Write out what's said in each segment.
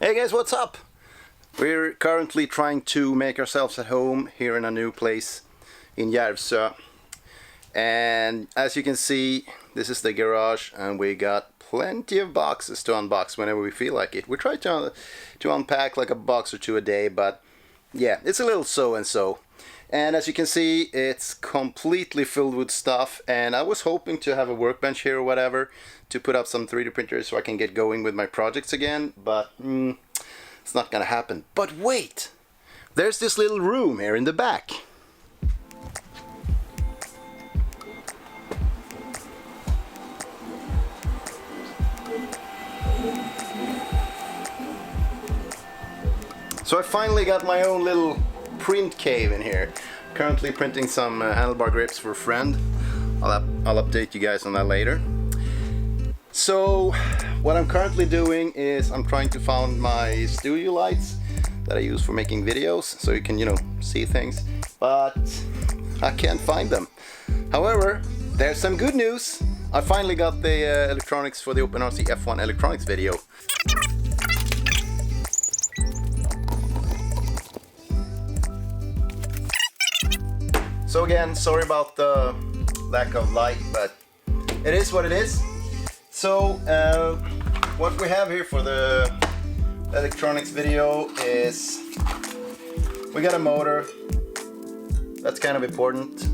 Hey guys, what's up? We're currently trying to make ourselves at home here in a new place in Järvsö. And as you can see, this is the garage and we got plenty of boxes to unbox whenever we feel like it. We try to unpack like a box or two a day, but yeah, it's a little so and so. And as you can see, it's completely filled with stuff, and I was hoping to have a workbench here or whatever to put up some 3D printers so I can get going with my projects again, but it's not gonna happen. But wait! There's this little room here in the back. So I finally got my own little print cave in here. Currently printing some handlebar grips for a friend. I'll update you guys on that later. So what I'm currently doing is I'm trying to find my studio lights that I use for making videos, so you can, see things, but I can't find them. However, there's some good news. I finally got the electronics for the OpenRC F1 electronics video. So again, sorry about the lack of light, but it is what it is. So what we have here for the electronics video is we got a motor. That's kind of important.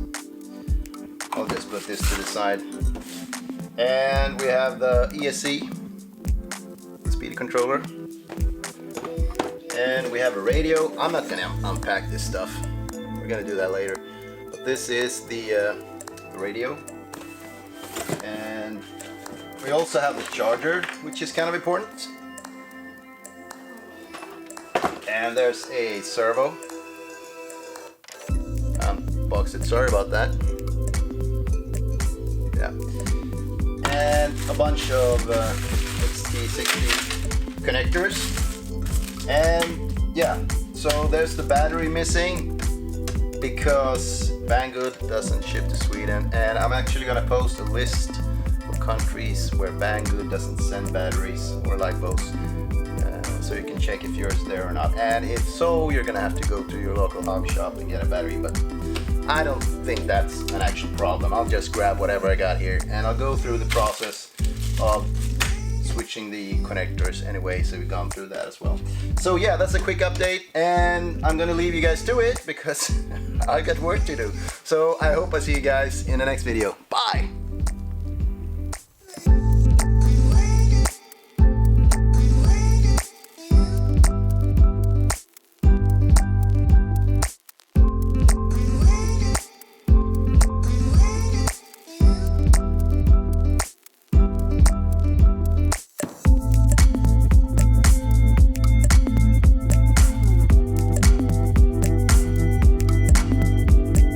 I'll just put this to the side. And we have the ESC speed controller. And we have a radio. I'm not gonna unpack this stuff. We're gonna do that later. This is the radio, and we also have the charger, which is kind of important, and there's a servo. Unboxed it, sorry about that. Yeah, and a bunch of XT60 connectors, and yeah, so there's the battery missing because Banggood doesn't ship to Sweden, and I'm actually gonna post a list of countries where Banggood doesn't send batteries or LiPos, so you can check if yours is there or not. And if so, you're gonna have to go to your local hobby shop and get a battery, but I don't think that's an actual problem. I'll just grab whatever I got here and I'll go through the process of switching the connectors anyway, so we've gone through that as well. So yeah, that's a quick update, and I'm gonna leave you guys to it because I got work to do. So I hope I see you guys in the next video. Bye!